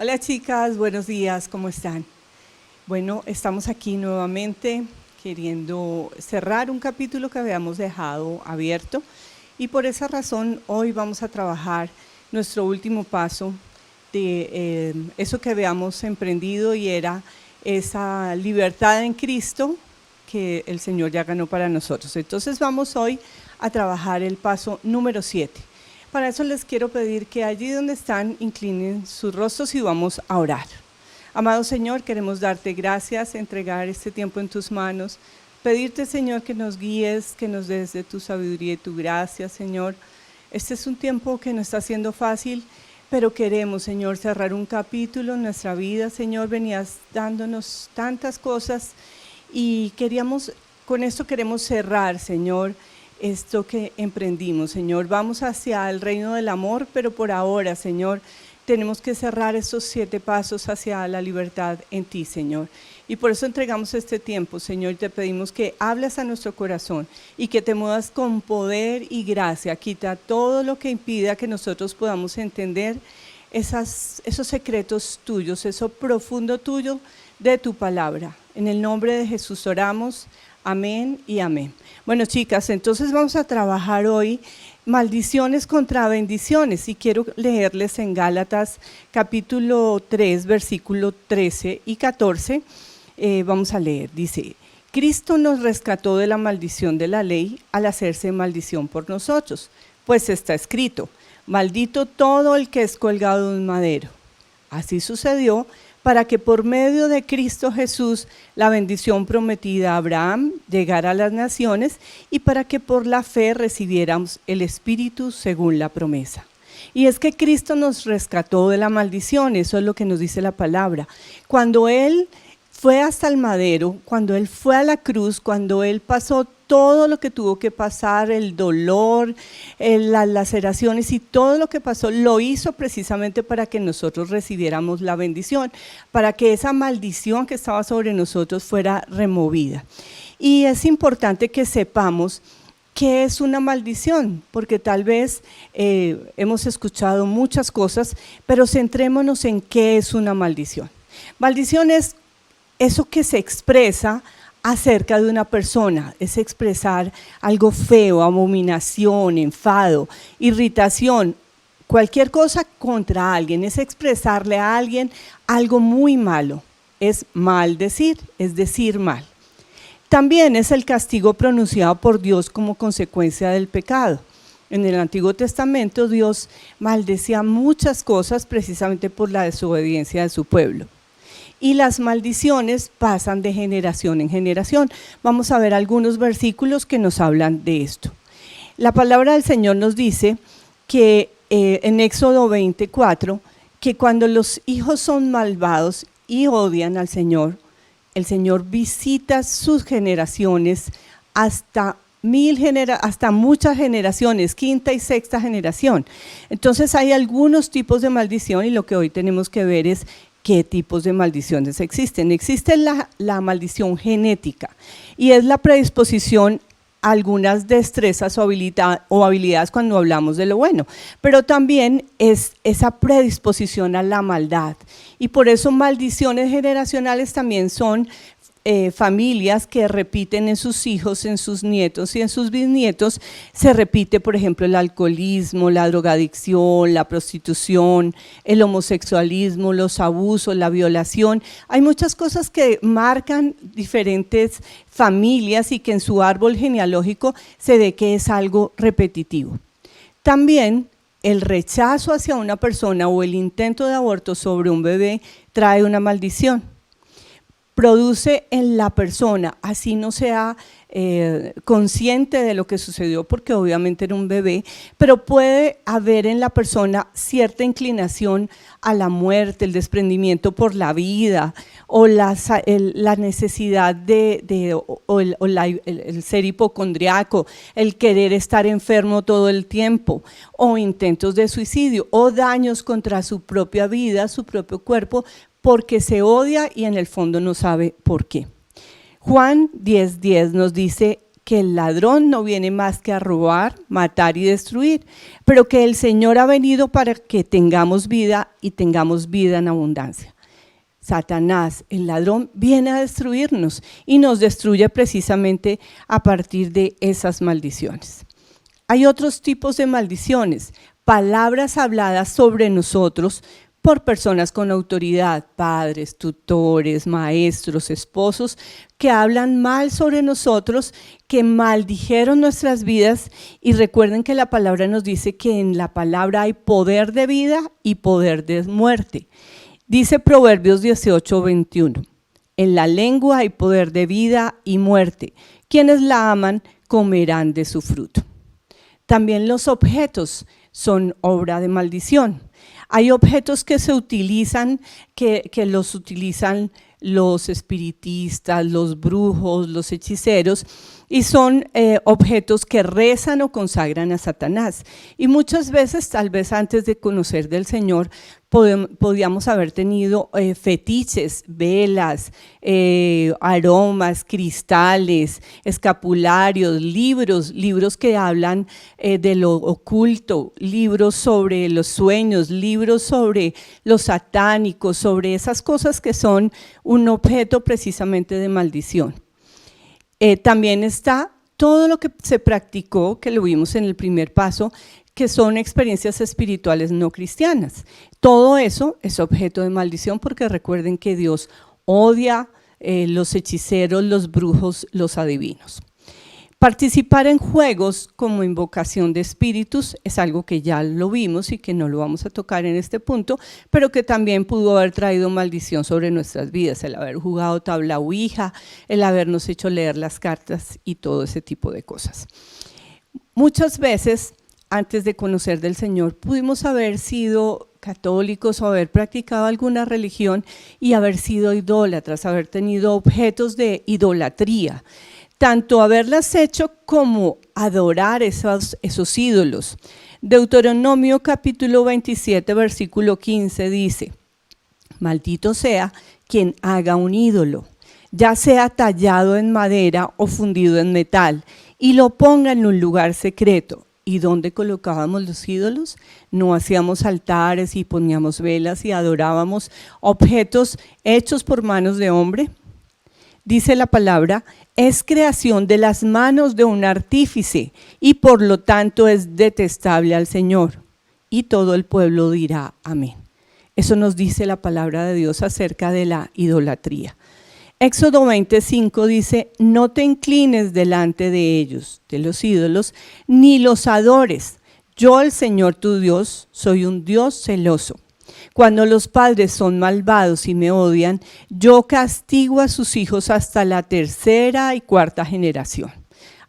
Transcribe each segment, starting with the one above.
Hola chicas, buenos días, ¿cómo están? Bueno, estamos aquí nuevamente queriendo cerrar un capítulo que habíamos dejado abierto y por esa razón hoy vamos a trabajar nuestro último paso de eso que habíamos emprendido y era esa libertad en Cristo que el Señor ya ganó para nosotros. Entonces vamos hoy a trabajar el paso número 7. Para eso les quiero pedir que allí donde están inclinen sus rostros y vamos a orar. Amado Señor, queremos darte gracias, entregar este tiempo en tus manos, pedirte, Señor, que nos guíes, que nos des de tu sabiduría y tu gracia, Señor. Este es un tiempo que no está siendo fácil, pero queremos, Señor, cerrar un capítulo en nuestra vida. Señor, venías dándonos tantas cosas y con esto queremos cerrar, Señor, esto que emprendimos, Señor. Vamos hacia el reino del amor, pero por ahora, Señor, tenemos que cerrar estos 7 pasos hacia la libertad en ti, Señor. Y por eso entregamos este tiempo, Señor, y te pedimos que hables a nuestro corazón y que te muevas con poder y gracia. Quita todo lo que impida que nosotros podamos entender esos secretos tuyos, eso profundo tuyo de tu palabra. En el nombre de Jesús oramos. Amén y amén. Bueno, chicas, entonces vamos a trabajar hoy maldiciones contra bendiciones y quiero leerles en Gálatas capítulo 3, versículo 13 y 14. Vamos a leer, dice: Cristo nos rescató de la maldición de la ley al hacerse maldición por nosotros, pues está escrito: maldito todo el que es colgado de un madero. Así sucedió para que por medio de Cristo Jesús la bendición prometida a Abraham llegara a las naciones y para que por la fe recibiéramos el Espíritu según la promesa. Y es que Cristo nos rescató de la maldición, eso es lo que nos dice la palabra. Cuando Él fue hasta el madero, cuando Él fue a la cruz, cuando Él pasó todo lo que tuvo que pasar, el dolor, las laceraciones y todo lo que pasó, lo hizo precisamente para que nosotros recibiéramos la bendición, para que esa maldición que estaba sobre nosotros fuera removida. Y es importante que sepamos qué es una maldición, porque tal vez hemos escuchado muchas cosas, pero centrémonos en qué es una maldición. Maldición es eso que se expresa acerca de una persona, es expresar algo feo, abominación, enfado, irritación, cualquier cosa contra alguien, es expresarle a alguien algo muy malo, es maldecir, es decir mal. También es el castigo pronunciado por Dios como consecuencia del pecado. En el Antiguo Testamento Dios maldecía muchas cosas precisamente por la desobediencia de su pueblo. Y las maldiciones pasan de generación en generación. Vamos a ver algunos versículos que nos hablan de esto. La palabra del Señor nos dice que en Éxodo 24, que cuando los hijos son malvados y odian al Señor, el Señor visita sus generaciones hasta muchas generaciones, 5ª y 6ª generación. Entonces hay algunos tipos de maldición y lo que hoy tenemos que ver es qué tipos de maldiciones existen. Existe la maldición genética y es la predisposición a algunas destrezas o habilidades cuando hablamos de lo bueno, pero también es esa predisposición a la maldad y por eso maldiciones generacionales también son familias que repiten en sus hijos, en sus nietos y en sus bisnietos, se repite por ejemplo el alcoholismo, la drogadicción, la prostitución, el homosexualismo, los abusos, la violación. Hay muchas cosas que marcan diferentes familias y que en su árbol genealógico se ve que es algo repetitivo. También el rechazo hacia una persona o el intento de aborto sobre un bebé trae una maldición. Produce en la persona, así no sea consciente de lo que sucedió, porque obviamente era un bebé, pero puede haber en la persona cierta inclinación a la muerte, el desprendimiento por la vida, o la necesidad el ser hipocondriaco, el querer estar enfermo todo el tiempo, o intentos de suicidio, o daños contra su propia vida, su propio cuerpo, porque se odia y en el fondo no sabe por qué. Juan 10:10 nos dice que el ladrón no viene más que a robar, matar y destruir, pero que el Señor ha venido para que tengamos vida y tengamos vida en abundancia. Satanás, el ladrón, viene a destruirnos y nos destruye precisamente a partir de esas maldiciones. Hay otros tipos de maldiciones, palabras habladas sobre nosotros por personas con autoridad, padres, tutores, maestros, esposos, que hablan mal sobre nosotros, que maldijeron nuestras vidas. Y recuerden que la palabra nos dice que en la palabra hay poder de vida y poder de muerte. Dice Proverbios 18:21, en la lengua hay poder de vida y muerte. Quienes la aman comerán de su fruto. También los objetos son obra de maldición. Hay objetos que se utilizan, que los utilizan los espiritistas, los brujos, los hechiceros, y son objetos que rezan o consagran a Satanás. Y muchas veces, tal vez antes de conocer del Señor, podíamos haber tenido fetiches, velas, aromas, cristales, escapularios, libros que hablan de lo oculto, libros sobre los sueños, libros sobre los satánicos, sobre esas cosas que son un objeto precisamente de maldición. También está todo lo que se practicó, que lo vimos en el primer paso, que son experiencias espirituales no cristianas. Todo eso es objeto de maldición porque recuerden que Dios odia los hechiceros, los brujos, los adivinos. Participar en juegos como invocación de espíritus es algo que ya lo vimos y que no lo vamos a tocar en este punto, pero que también pudo haber traído maldición sobre nuestras vidas, el haber jugado tabla ouija, el habernos hecho leer las cartas y todo ese tipo de cosas. Muchas veces, antes de conocer del Señor, pudimos haber sido católicos o haber practicado alguna religión y haber sido idólatras, haber tenido objetos de idolatría. Tanto haberlas hecho como adorar esos ídolos. Deuteronomio capítulo 27, versículo 15 dice, maldito sea quien haga un ídolo, ya sea tallado en madera o fundido en metal, y lo ponga en un lugar secreto. ¿Y dónde colocábamos los ídolos? No hacíamos altares y poníamos velas y adorábamos objetos hechos por manos de hombre. Dice la palabra, es creación de las manos de un artífice y por lo tanto es detestable al Señor. Y todo el pueblo dirá amén. Eso nos dice la palabra de Dios acerca de la idolatría. Éxodo 25 dice, no te inclines delante de ellos, de los ídolos, ni los adores. Yo, el Señor tu Dios, soy un Dios celoso. Cuando los padres son malvados y me odian, yo castigo a sus hijos hasta la tercera y cuarta generación.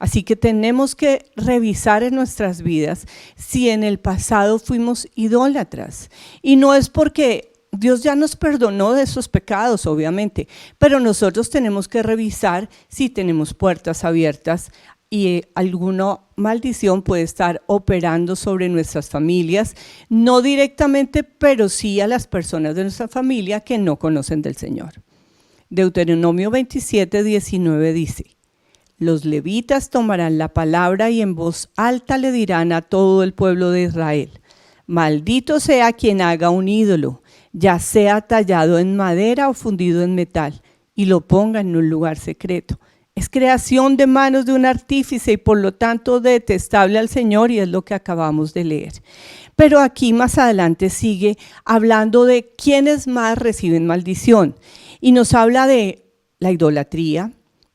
Así que tenemos que revisar en nuestras vidas si en el pasado fuimos idólatras. Y no es porque Dios ya nos perdonó de esos pecados, obviamente, pero nosotros tenemos que revisar si tenemos puertas abiertas y alguna maldición puede estar operando sobre nuestras familias, no directamente, pero sí a las personas de nuestra familia que no conocen del Señor. Deuteronomio 27, 19 dice, los levitas tomarán la palabra y en voz alta le dirán a todo el pueblo de Israel, maldito sea quien haga un ídolo, ya sea tallado en madera o fundido en metal, y lo ponga en un lugar secreto. Es creación de manos de un artífice y por lo tanto detestable al Señor, y es lo que acabamos de leer. Pero aquí más adelante sigue hablando de quiénes más reciben maldición y nos habla de la idolatría,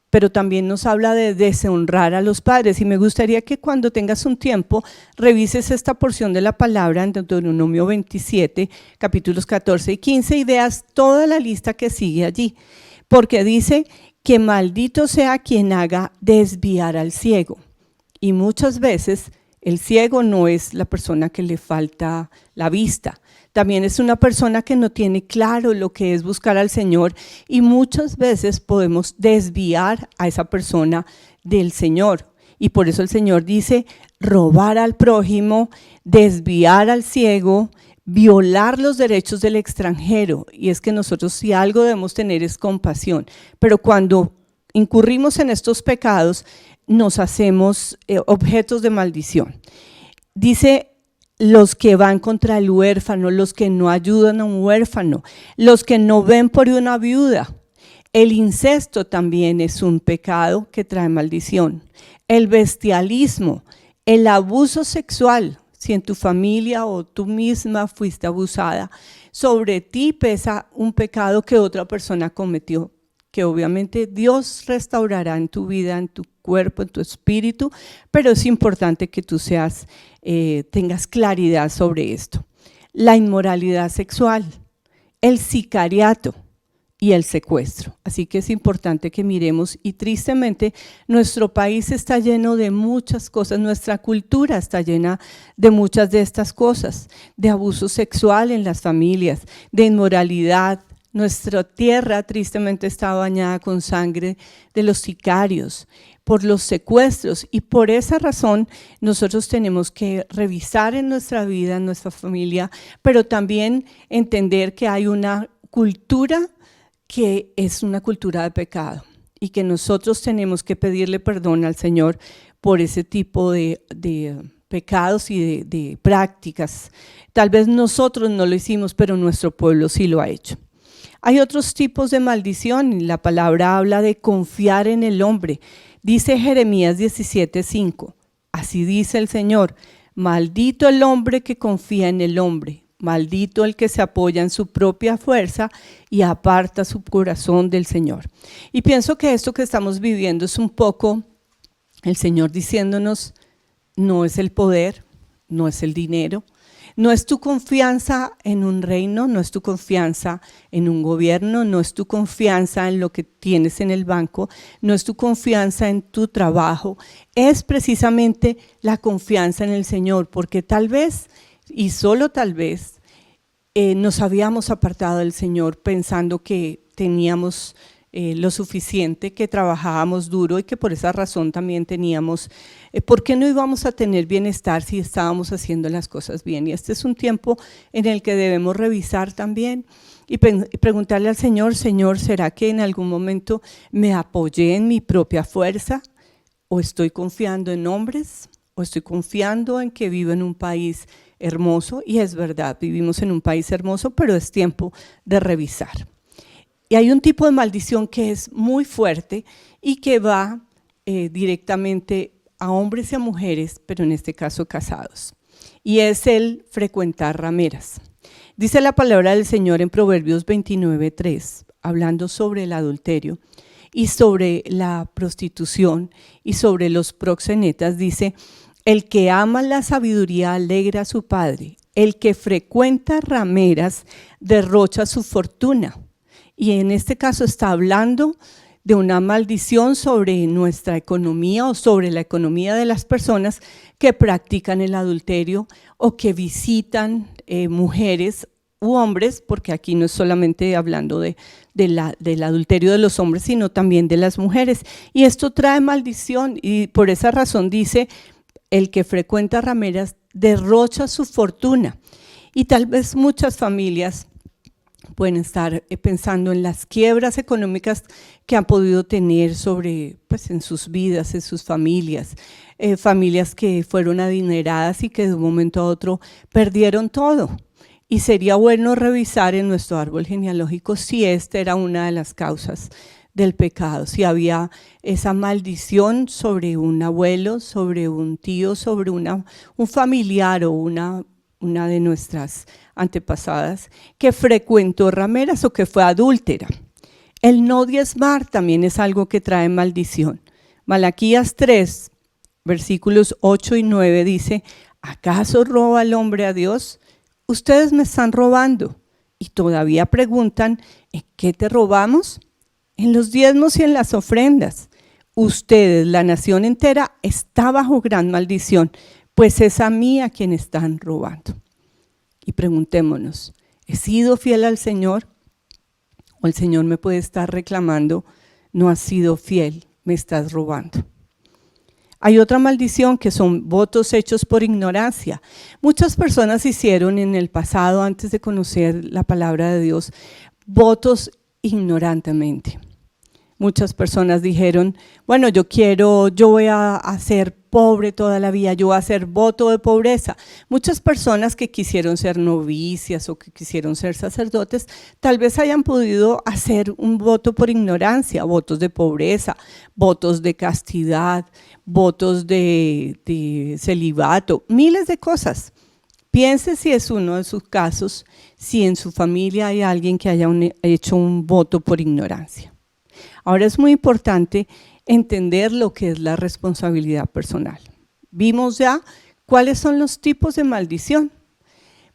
pero también nos habla de deshonrar a los padres. Y me gustaría que cuando tengas un tiempo revises esta porción de la palabra en Deuteronomio 27, capítulos 14 y 15 y veas toda la lista que sigue allí, porque dice que maldito sea quien haga desviar al ciego. Y muchas veces el ciego no es la persona que le falta la vista, también es una persona que no tiene claro lo que es buscar al Señor y muchas veces podemos desviar a esa persona del Señor. Y por eso el Señor dice robar al prójimo, desviar al ciego, violar los derechos del extranjero. Y es que nosotros si algo debemos tener es compasión, pero cuando incurrimos en estos pecados, nos hacemos objetos de maldición. Dice, los que van contra el huérfano, los que no ayudan a un huérfano, los que no ven por una viuda. El incesto también es un pecado que trae maldición. El bestialismo, el abuso sexual, si en tu familia o tú misma fuiste abusada, sobre ti pesa un pecado que otra persona cometió, que obviamente Dios restaurará en tu vida, en tu cuerpo, en tu espíritu, pero es importante que tú tengas claridad sobre esto. La inmoralidad sexual, el sicariato y el secuestro. Así que es importante que miremos, y tristemente nuestro país está lleno de muchas cosas, nuestra cultura está llena de muchas de estas cosas, de abuso sexual en las familias, de inmoralidad. Nuestra tierra tristemente está bañada con sangre de los sicarios, por los secuestros, y por esa razón nosotros tenemos que revisar en nuestra vida, en nuestra familia, pero también entender que hay una cultura que es una cultura de pecado y que nosotros tenemos que pedirle perdón al Señor por ese tipo de pecados y de prácticas. Tal vez nosotros no lo hicimos, pero nuestro pueblo sí lo ha hecho. Hay otros tipos de maldición. La palabra habla de confiar en el hombre. Dice Jeremías 17:5, así dice el Señor, maldito el hombre que confía en el hombre, maldito el que se apoya en su propia fuerza y aparta su corazón del Señor. Y pienso que esto que estamos viviendo es un poco el Señor diciéndonos, no es el poder, no es el dinero, no es tu confianza en un reino, no es tu confianza en un gobierno, no es tu confianza en lo que tienes en el banco, no es tu confianza en tu trabajo, es precisamente la confianza en el Señor, porque tal vez, y solo tal vez, nos habíamos apartado del Señor pensando que teníamos lo suficiente, que trabajábamos duro y que por esa razón también teníamos, ¿por qué no íbamos a tener bienestar si estábamos haciendo las cosas bien? Y este es un tiempo en el que debemos revisar también y preguntarle al Señor, Señor, ¿será que en algún momento me apoyé en mi propia fuerza? ¿O estoy confiando en hombres? ¿O estoy confiando en que vivo en un país hermoso? Y es verdad, vivimos en un país hermoso, pero es tiempo de revisar. Y hay un tipo de maldición que es muy fuerte y que va directamente a hombres y a mujeres, pero en este caso casados. Y es el frecuentar rameras. Dice la palabra del Señor en Proverbios 29:3, hablando sobre el adulterio y sobre la prostitución y sobre los proxenetas, dice, el que ama la sabiduría alegra a su padre, el que frecuenta rameras derrocha su fortuna. Y en este caso está hablando de una maldición sobre nuestra economía o sobre la economía de las personas que practican el adulterio o que visitan mujeres u hombres, porque aquí no es solamente hablando del adulterio de los hombres, sino también de las mujeres. Y esto trae maldición y por esa razón dice, el que frecuenta rameras derrocha su fortuna. Y tal vez muchas familias pueden estar pensando en las quiebras económicas que han podido tener en sus vidas, en sus familias, familias que fueron adineradas y que de un momento a otro perdieron todo. Y sería bueno revisar en nuestro árbol genealógico si esta era una de las causas del pecado, si había esa maldición sobre un abuelo, sobre un tío, sobre un familiar o una de nuestras antepasadas que frecuentó rameras o que fue adúltera. El no diezmar también es algo que trae maldición. Malaquías 3, versículos 8 y 9 dice, ¿acaso roba el hombre a Dios? Ustedes me están robando y todavía preguntan, ¿en qué te robamos? En los diezmos y en las ofrendas. Ustedes, la nación entera, está bajo gran maldición, pues es a mí a quien están robando. Y preguntémonos, ¿he sido fiel al Señor? ¿O el Señor me puede estar reclamando, no has sido fiel, me estás robando? Hay otra maldición que son votos hechos por ignorancia. Muchas personas hicieron en el pasado, antes de conocer la palabra de Dios, votos ignorantemente. Muchas personas dijeron, bueno, yo voy a ser pobre toda la vida, yo voy a hacer voto de pobreza. Muchas personas que quisieron ser novicias o que quisieron ser sacerdotes, tal vez hayan podido hacer un voto por ignorancia, votos de pobreza, votos de castidad, votos de celibato, miles de cosas. Piense si es uno de sus casos, si en su familia hay alguien que haya hecho un voto por ignorancia. Ahora es muy importante entender lo que es la responsabilidad personal. Vimos ya cuáles son los tipos de maldición,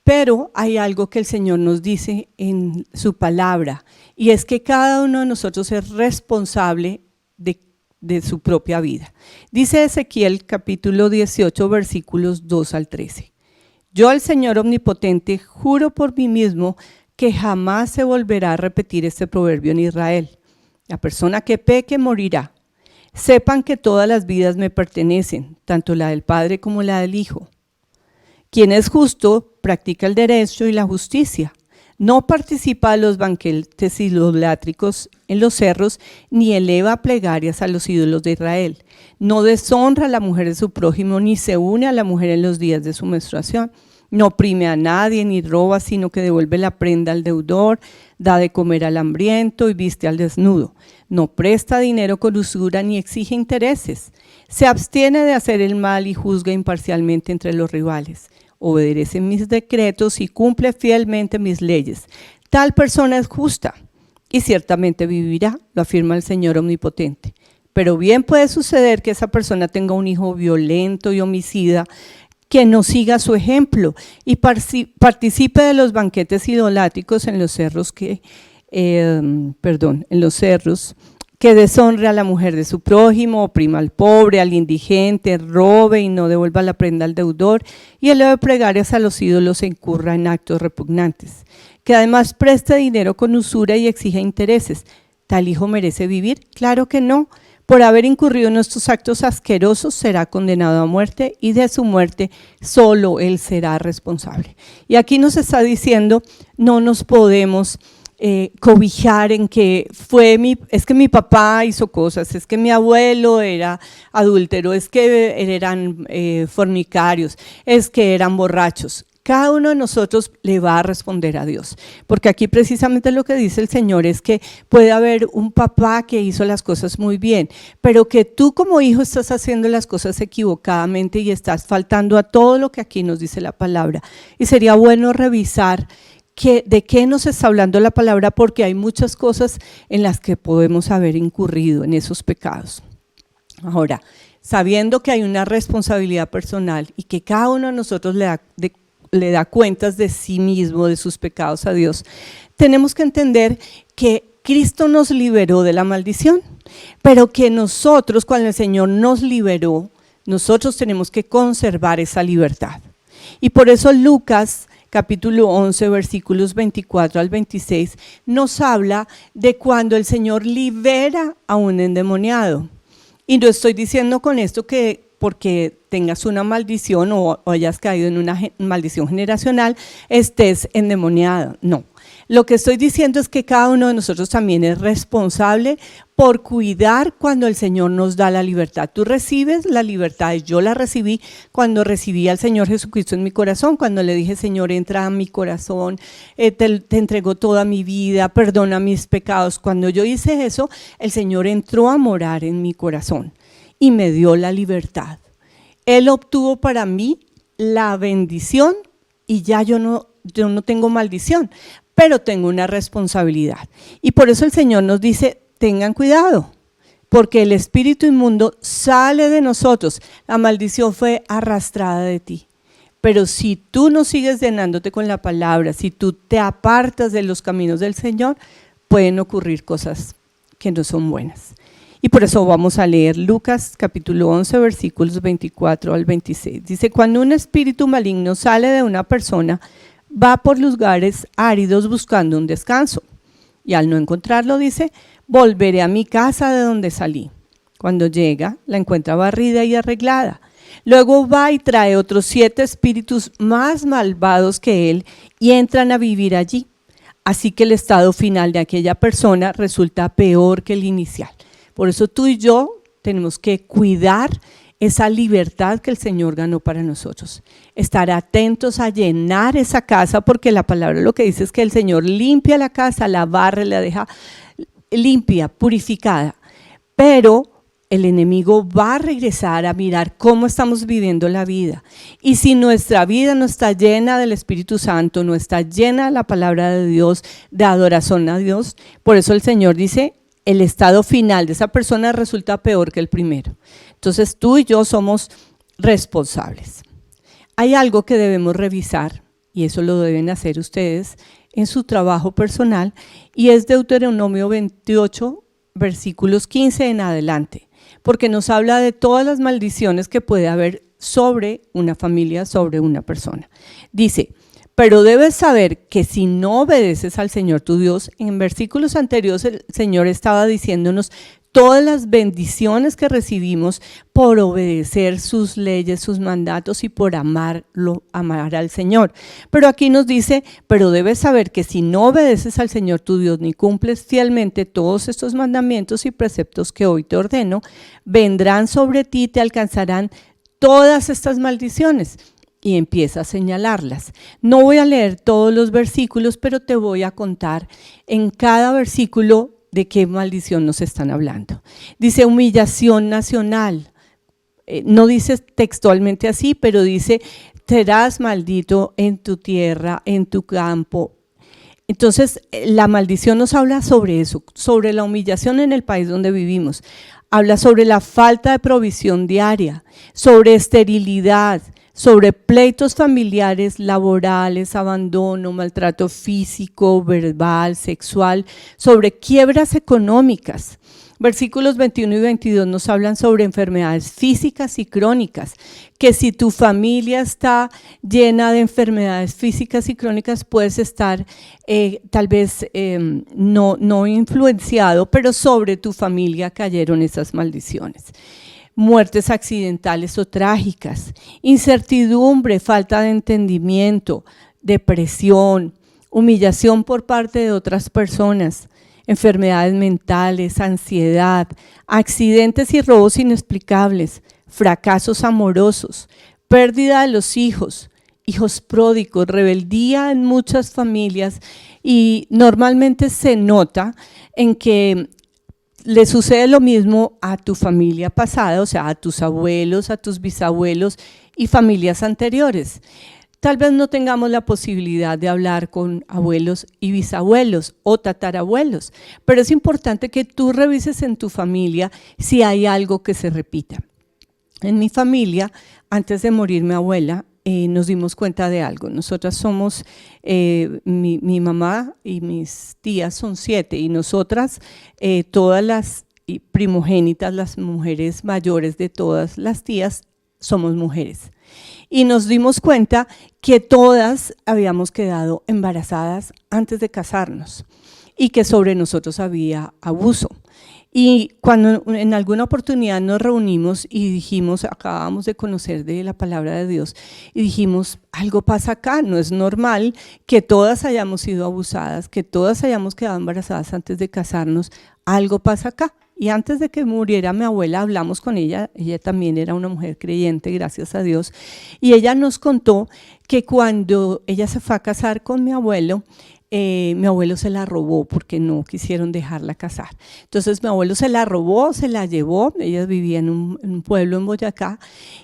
pero hay algo que el Señor nos dice en su palabra, y es que cada uno de nosotros es responsable de su propia vida. Dice Ezequiel capítulo 18, versículos 2 al 13. Yo, al Señor omnipotente, juro por mí mismo que jamás se volverá a repetir este proverbio en Israel. La persona que peque morirá. Sepan que todas las vidas me pertenecen, tanto la del Padre como la del Hijo. Quien es justo practica el derecho y la justicia. No participa de los banquetes idolátricos en los cerros, ni eleva plegarias a los ídolos de Israel. No deshonra a la mujer de su prójimo, ni se une a la mujer en los días de su menstruación. No oprime a nadie, ni roba, sino que devuelve la prenda al deudor, da de comer al hambriento y viste al desnudo. No presta dinero con usura, ni exige intereses. Se abstiene de hacer el mal y juzga imparcialmente entre los rivales. Obedece mis decretos y cumple fielmente mis leyes. Tal persona es justa y ciertamente vivirá, lo afirma el Señor omnipotente. Pero bien puede suceder que esa persona tenga un hijo violento y homicida, que no siga su ejemplo y participe de los banquetes idolátricos en los cerros, que deshonre a la mujer de su prójimo, oprima al pobre, al indigente, robe y no devuelva la prenda al deudor, y eleve plegarias a los ídolos e incurra en actos repugnantes. Que además preste dinero con usura y exija intereses. ¿Tal hijo merece vivir? Claro que no. Por haber incurrido en estos actos asquerosos será condenado a muerte, y de su muerte solo él será responsable. Y aquí nos está diciendo, no nos podemos cobijar en que es que mi papá hizo cosas, es que mi abuelo era adúltero, es que eran fornicarios, es que eran borrachos. Cada uno de nosotros le va a responder a Dios, porque aquí precisamente lo que dice el Señor es que puede haber un papá que hizo las cosas muy bien, pero que tú como hijo estás haciendo las cosas equivocadamente y estás faltando a todo lo que aquí nos dice la palabra. Y sería bueno revisar de qué nos está hablando la palabra, porque hay muchas cosas en las que podemos haber incurrido en esos pecados. Ahora, sabiendo que hay una responsabilidad personal y que cada uno de nosotros le da cuentas de sí mismo, de sus pecados a Dios, tenemos que entender que Cristo nos liberó de la maldición, pero que nosotros, cuando el Señor nos liberó, nosotros tenemos que conservar esa libertad. Y por eso Lucas capítulo 11, versículos 24 al 26, nos habla de cuando el Señor libera a un endemoniado. Y no estoy diciendo con esto que porque tengas una maldición o hayas caído en una maldición generacional, estés endemoniado. No. Lo que estoy diciendo es que cada uno de nosotros también es responsable por cuidar cuando el Señor nos da la libertad. Tú recibes la libertad, yo la recibí cuando recibí al Señor Jesucristo en mi corazón, cuando le dije, Señor, entra a mi corazón, te entrego toda mi vida, perdona mis pecados. Cuando yo hice eso, el Señor entró a morar en mi corazón y me dio la libertad. Él obtuvo para mí la bendición y ya yo no tengo maldición, pero tengo una responsabilidad. Y por eso el Señor nos dice, tengan cuidado, porque el espíritu inmundo sale de nosotros, la maldición fue arrastrada de ti. Pero si tú no sigues llenándote con la palabra, si tú te apartas de los caminos del Señor, pueden ocurrir cosas que no son buenas. Y por eso vamos a leer Lucas capítulo 11, versículos 24 al 26. Dice, cuando un espíritu maligno sale de una persona, va por lugares áridos buscando un descanso. Y al no encontrarlo, dice, volveré a mi casa de donde salí. Cuando llega, la encuentra barrida y arreglada. Luego va y trae otros 7 espíritus más malvados que él y entran a vivir allí. Así que el estado final de aquella persona resulta peor que el inicial. Por eso tú y yo tenemos que cuidar esa libertad que el Señor ganó para nosotros. Estar atentos a llenar esa casa, porque la palabra lo que dice es que el Señor limpia la casa, la barre, la deja limpia, purificada. Pero el enemigo va a regresar a mirar cómo estamos viviendo la vida. Y si nuestra vida no está llena del Espíritu Santo, no está llena de la palabra de Dios, de adoración a Dios, por eso el Señor dice, el estado final de esa persona resulta peor que el primero. Entonces tú y yo somos responsables. Hay algo que debemos revisar, y eso lo deben hacer ustedes en su trabajo personal, y es Deuteronomio 28, versículos 15 en adelante, porque nos habla de todas las maldiciones que puede haber sobre una familia, sobre una persona. Dice, pero debes saber que si no obedeces al Señor tu Dios, en versículos anteriores el Señor estaba diciéndonos todas las bendiciones que recibimos por obedecer sus leyes, sus mandatos y por amar al Señor. Pero aquí nos dice, pero debes saber que si no obedeces al Señor tu Dios ni cumples fielmente todos estos mandamientos y preceptos que hoy te ordeno, vendrán sobre ti y te alcanzarán todas estas maldiciones. Y empieza a señalarlas. No voy a leer todos los versículos, pero te voy a contar en cada versículo de qué maldición nos están hablando. Dice humillación nacional. No dice textualmente así, pero dice, serás maldito en tu tierra, en tu campo. Entonces, la maldición nos habla sobre eso, sobre la humillación en el país donde vivimos. Habla sobre la falta de provisión diaria, sobre esterilidad, sobre pleitos familiares, laborales, abandono, maltrato físico, verbal, sexual, sobre quiebras económicas. Versículos 21 y 22 nos hablan sobre enfermedades físicas y crónicas, que si tu familia está llena de enfermedades físicas y crónicas, puedes estar tal vez no influenciado, pero sobre tu familia cayeron esas maldiciones. Muertes accidentales o trágicas, incertidumbre, falta de entendimiento, depresión, humillación por parte de otras personas, enfermedades mentales, ansiedad, accidentes y robos inexplicables, fracasos amorosos, pérdida de los hijos, hijos pródigos, rebeldía en muchas familias, y normalmente se nota en que le sucede lo mismo a tu familia pasada, o sea, a tus abuelos, a tus bisabuelos y familias anteriores. Tal vez no tengamos la posibilidad de hablar con abuelos y bisabuelos o tatarabuelos, pero es importante que tú revises en tu familia si hay algo que se repita. En mi familia, antes de morir mi abuela, nos dimos cuenta de algo. Nosotras somos, mi mamá y mis tías son 7 y nosotras, todas las primogénitas, las mujeres mayores de todas las tías, somos mujeres. Y nos dimos cuenta que todas habíamos quedado embarazadas antes de casarnos y que sobre nosotros había abuso. Y cuando en alguna oportunidad nos reunimos y dijimos, acabamos de conocer de la palabra de Dios, y dijimos, algo pasa acá, no es normal que todas hayamos sido abusadas, que todas hayamos quedado embarazadas antes de casarnos, algo pasa acá. Y antes de que muriera mi abuela, hablamos con ella también era una mujer creyente, gracias a Dios, y ella nos contó que cuando ella se fue a casar con mi abuelo se la robó porque no quisieron dejarla casar. Entonces mi abuelo se la robó, se la llevó, ella vivía en un pueblo en Boyacá,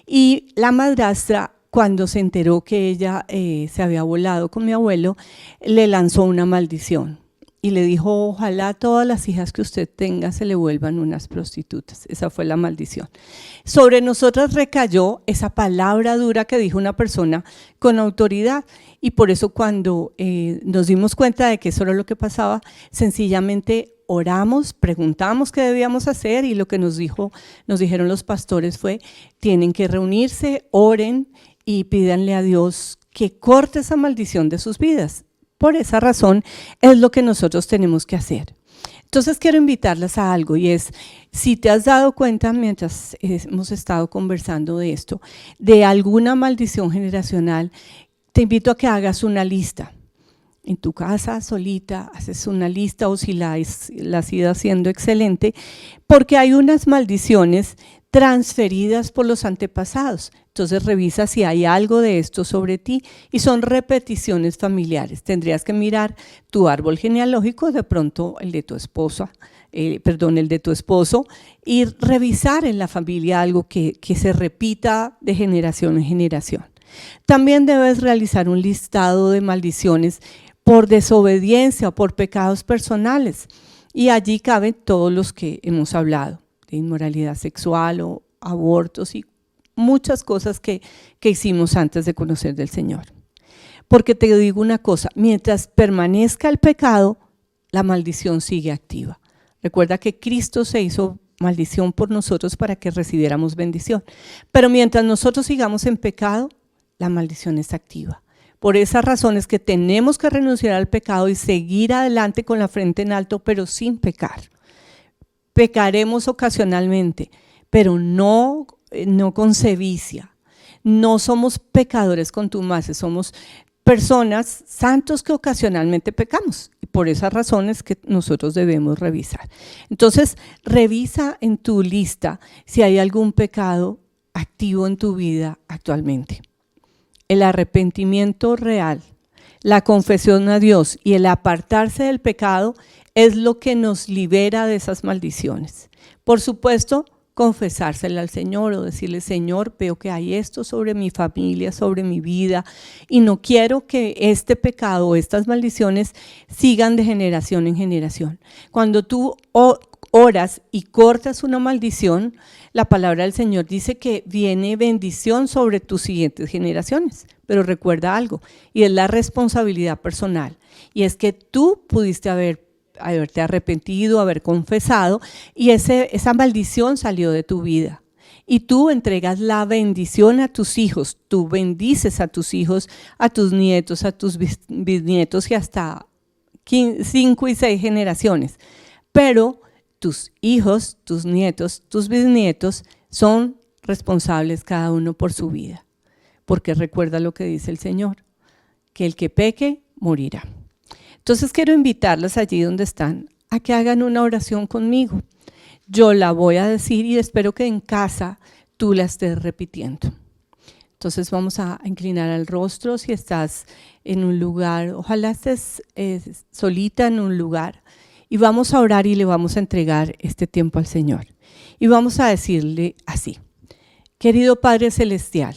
y la madrastra, cuando se enteró que ella se había volado con mi abuelo, le lanzó una maldición. Y le dijo, ojalá todas las hijas que usted tenga se le vuelvan unas prostitutas. Esa fue la maldición. Sobre nosotras recayó esa palabra dura que dijo una persona con autoridad. Y por eso cuando nos dimos cuenta de que eso era lo que pasaba, sencillamente oramos, preguntamos qué debíamos hacer, y lo que nos dijeron los pastores fue, tienen que reunirse, oren y pídanle a Dios que corte esa maldición de sus vidas. Por esa razón es lo que nosotros tenemos que hacer. Entonces quiero invitarlas a algo, y es, si te has dado cuenta mientras hemos estado conversando de esto, de alguna maldición generacional, te invito a que hagas una lista. en tu casa solita, haces una lista o si la has ido haciendo excelente, porque hay unas maldiciones transferidas por los antepasados. Entonces revisa si hay algo de esto sobre ti y son repeticiones familiares. Tendrías que mirar tu árbol genealógico, de pronto el de tu esposa, el de tu esposo, y revisar en la familia algo que se repita de generación en generación. También debes realizar un listado de maldiciones por desobediencia o por pecados personales, y allí caben todos los que hemos hablado, de inmoralidad sexual o abortos y muchas cosas que hicimos antes de conocer del Señor. Porque te digo una cosa, mientras permanezca el pecado, la maldición sigue activa. Recuerda que Cristo se hizo maldición por nosotros para que recibiéramos bendición. Pero mientras nosotros sigamos en pecado, la maldición está activa. Por esa razón es que tenemos que renunciar al pecado y seguir adelante con la frente en alto, pero sin pecar. Pecaremos ocasionalmente, pero no con sevicia. No somos pecadores contumaces, somos personas santos que ocasionalmente pecamos. Y por esa razón es que nosotros debemos revisar. Entonces, revisa en tu lista si hay algún pecado activo en tu vida actualmente. El arrepentimiento real, la confesión a Dios y el apartarse del pecado es lo que nos libera de esas maldiciones. Por supuesto, confesársela al Señor o decirle: Señor, veo que hay esto sobre mi familia, sobre mi vida, y no quiero que este pecado o estas maldiciones sigan de generación en generación. Cuando tú oras y cortas una maldición, la palabra del Señor dice que viene bendición sobre tus siguientes generaciones. Pero recuerda algo, y es la responsabilidad personal, y es que tú pudiste haberte arrepentido, haber confesado, y esa maldición salió de tu vida. Y tú entregas la bendición a tus hijos, tú bendices a tus hijos, a tus nietos, a tus bisnietos y hasta 5 y 6 generaciones. Pero tus hijos, tus nietos, tus bisnietos son responsables cada uno por su vida. Porque recuerda lo que dice el Señor, que el que peque morirá. Entonces quiero invitarlos allí donde están a que hagan una oración conmigo. Yo la voy a decir y espero que en casa tú la estés repitiendo. Entonces vamos a inclinar el rostro si estás en un lugar, ojalá estés solita en un lugar, y vamos a orar y le vamos a entregar este tiempo al Señor. Y vamos a decirle así: querido Padre Celestial,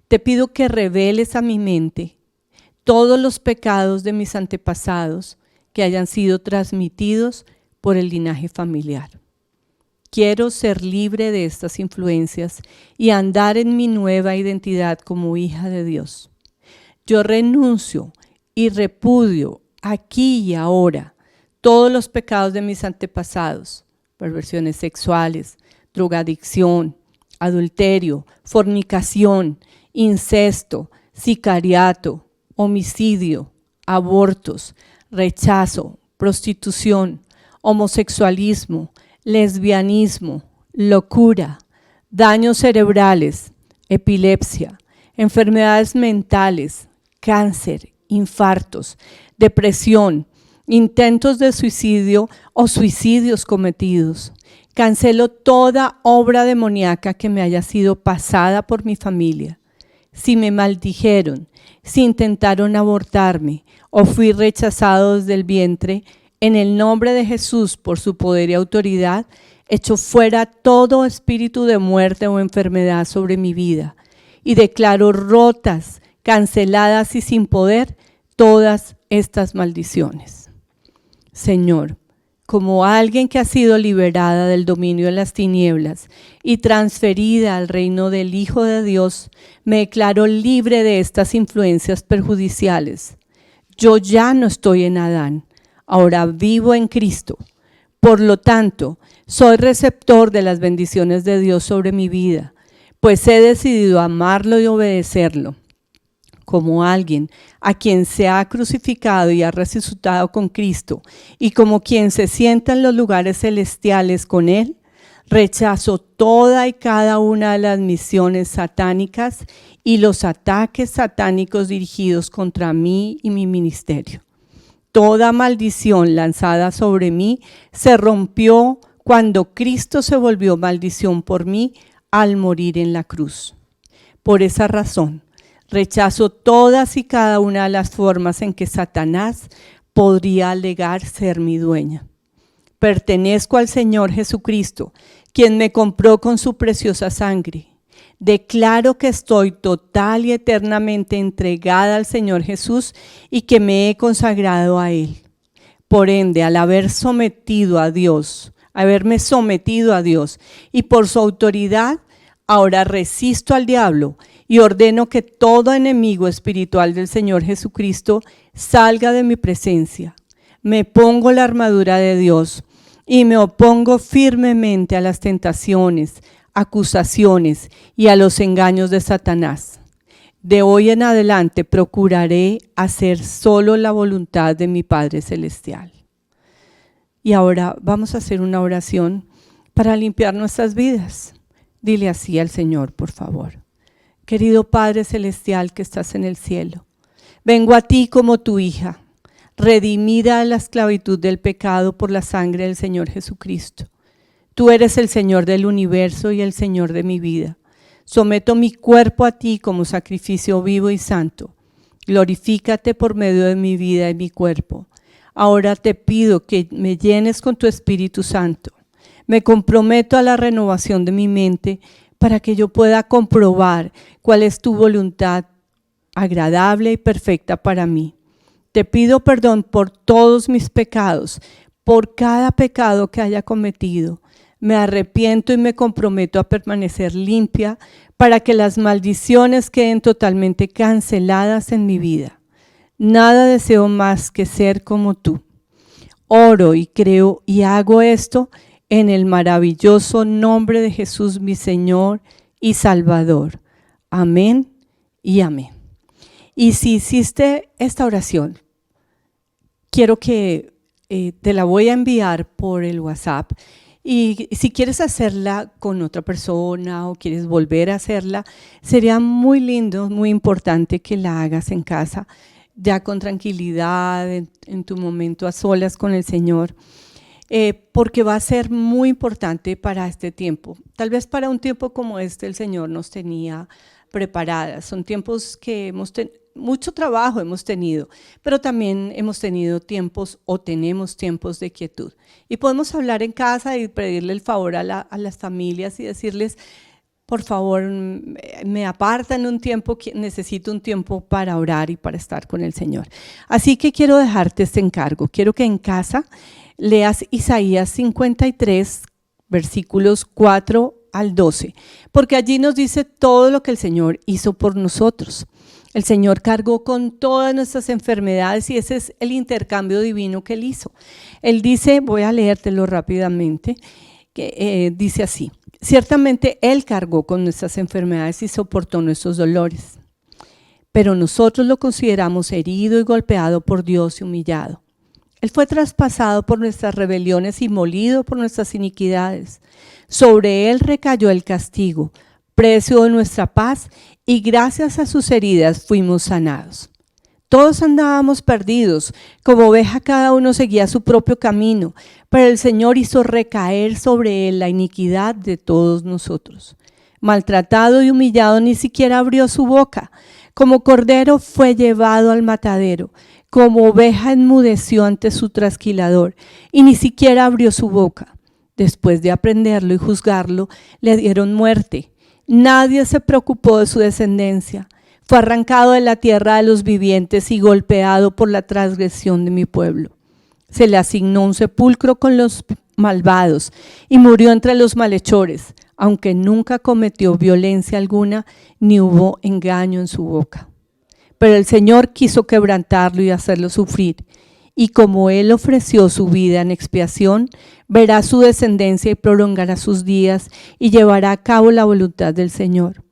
te pido que reveles a mi mente todos los pecados de mis antepasados que hayan sido transmitidos por el linaje familiar. Quiero ser libre de estas influencias y andar en mi nueva identidad como hija de Dios. Yo renuncio y repudio aquí y ahora todos los pecados de mis antepasados: perversiones sexuales, drogadicción, adulterio, fornicación, incesto, sicariato, homicidio, abortos, rechazo, prostitución, homosexualismo, lesbianismo, locura, daños cerebrales, epilepsia, enfermedades mentales, cáncer, infartos, depresión, intentos de suicidio o suicidios cometidos. Cancelo toda obra demoníaca que me haya sido pasada por mi familia. Si me maldijeron, si intentaron abortarme o fui rechazado desde el vientre, en el nombre de Jesús, por su poder y autoridad, echo fuera todo espíritu de muerte o enfermedad sobre mi vida y declaro rotas, canceladas y sin poder todas estas maldiciones. Señor, como alguien que ha sido liberada del dominio de las tinieblas y transferida al reino del Hijo de Dios, me declaro libre de estas influencias perjudiciales. Yo ya no estoy en Adán, ahora vivo en Cristo. Por lo tanto, soy receptor de las bendiciones de Dios sobre mi vida, pues he decidido amarlo y obedecerlo. Como alguien a quien se ha crucificado y ha resucitado con Cristo, y como quien se sienta en los lugares celestiales con Él, Rechazo toda y cada una de las misiones satánicas y los ataques satánicos dirigidos contra mí y mi ministerio. Toda maldición lanzada sobre mí se rompió cuando Cristo se volvió maldición por mí al morir en la cruz. Por esa razón, rechazo todas y cada una de las formas en que Satanás podría alegar ser mi dueña. Pertenezco al Señor Jesucristo, quien me compró con su preciosa sangre. Declaro que estoy total y eternamente entregada al Señor Jesús y que me he consagrado a Él. Por ende, al haberme sometido a Dios y por su autoridad, ahora resisto al diablo y ordeno que todo enemigo espiritual del Señor Jesucristo salga de mi presencia. Me pongo la armadura de Dios y me opongo firmemente a las tentaciones, acusaciones y a los engaños de Satanás. De hoy en adelante procuraré hacer solo la voluntad de mi Padre Celestial. Y ahora vamos a hacer una oración para limpiar nuestras vidas. Dile así al Señor, por favor. Querido Padre Celestial que estás en el cielo, vengo a ti como tu hija, redimida de la esclavitud del pecado por la sangre del Señor Jesucristo. Tú eres el Señor del universo y el Señor de mi vida. Someto mi cuerpo a ti como sacrificio vivo y santo. Glorifícate por medio de mi vida y mi cuerpo. Ahora te pido que me llenes con tu Espíritu Santo. Me comprometo a la renovación de mi mente para que yo pueda comprobar cuál es tu voluntad agradable y perfecta para mí. Te pido perdón por todos mis pecados, por cada pecado que haya cometido. Me arrepiento y me comprometo a permanecer limpia para que las maldiciones queden totalmente canceladas en mi vida. Nada deseo más que ser como tú. Oro y creo y hago esto en el maravilloso nombre de Jesús, mi Señor y Salvador. Amén y amén. Y si hiciste esta oración, quiero que te la voy a enviar por el WhatsApp. Y si quieres hacerla con otra persona o quieres volver a hacerla, sería muy lindo, muy importante que la hagas en casa, ya con tranquilidad, en tu momento a solas con el Señor, porque va a ser muy importante para este tiempo. Tal vez para un tiempo como este el Señor nos tenía preparadas. Son tiempos que mucho trabajo hemos tenido, pero también hemos tenido tiempos o tenemos tiempos de quietud. Y podemos hablar en casa y pedirle el favor a las familias y decirles, por favor, me apartan un tiempo, necesito un tiempo para orar y para estar con el Señor. Así que quiero dejarte este encargo. Quiero que en casa leas Isaías 53, versículos 4 al 12, porque allí nos dice todo lo que el Señor hizo por nosotros. El Señor cargó con todas nuestras enfermedades y ese es el intercambio divino que Él hizo. Él dice, voy a leértelo rápidamente, que dice así: ciertamente Él cargó con nuestras enfermedades y soportó nuestros dolores, pero nosotros lo consideramos herido y golpeado por Dios y humillado. Él fue traspasado por nuestras rebeliones y molido por nuestras iniquidades. Sobre Él recayó el castigo, precio de nuestra paz, y gracias a sus heridas fuimos sanados. Todos andábamos perdidos, como oveja cada uno seguía su propio camino, pero el Señor hizo recaer sobre Él la iniquidad de todos nosotros. Maltratado y humillado, ni siquiera abrió su boca. Como cordero fue llevado al matadero, como oveja enmudeció ante su trasquilador, y ni siquiera abrió su boca. Después de aprenderlo y juzgarlo, le dieron muerte. Nadie se preocupó de su descendencia. Fue arrancado de la tierra de los vivientes y golpeado por la transgresión de mi pueblo. Se le asignó un sepulcro con los malvados y murió entre los malhechores, aunque nunca cometió violencia alguna ni hubo engaño en su boca. Pero el Señor quiso quebrantarlo y hacerlo sufrir, y como Él ofreció su vida en expiación, verá su descendencia y prolongará sus días y llevará a cabo la voluntad del Señor.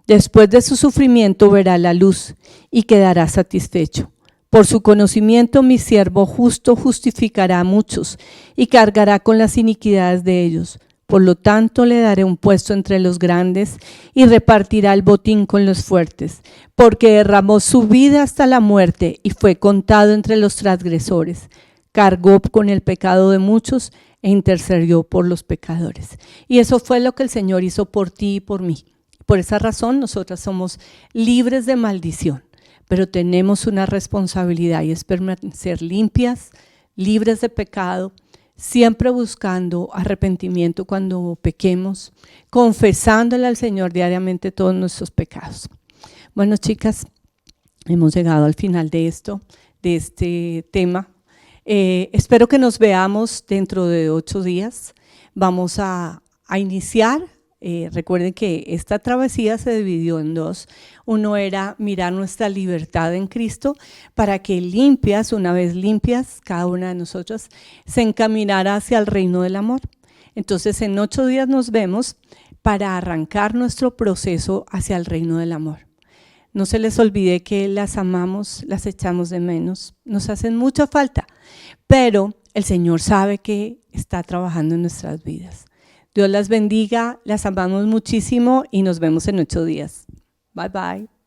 Después de su sufrimiento verá la luz y quedará satisfecho. Por su conocimiento mi siervo justo justificará a muchos y cargará con las iniquidades de ellos. Por lo tanto, le daré un puesto entre los grandes y repartirá el botín con los fuertes, porque derramó su vida hasta la muerte y fue contado entre los transgresores. Cargó con el pecado de muchos e intercedió por los pecadores. Y eso fue lo que el Señor hizo por ti y por mí. Por esa razón, nosotras somos libres de maldición, pero tenemos una responsabilidad y es permanecer limpias, libres de pecado, siempre buscando arrepentimiento cuando pequemos, confesándole al Señor diariamente todos nuestros pecados. Bueno, chicas, hemos llegado al final de este tema. Espero que nos veamos dentro de 8 días. Vamos a iniciar. Recuerden que esta travesía se dividió en 2. Uno era mirar nuestra libertad en Cristo para que limpias, una vez limpias, cada una de nosotras se encaminara hacia el reino del amor. Entonces en 8 días nos vemos para arrancar nuestro proceso hacia el reino del amor. No se les olvide que las amamos, las echamos de menos, nos hacen mucha falta, pero el Señor sabe que está trabajando en nuestras vidas. Dios las bendiga, las amamos muchísimo y nos vemos en 8 días. Bye, bye.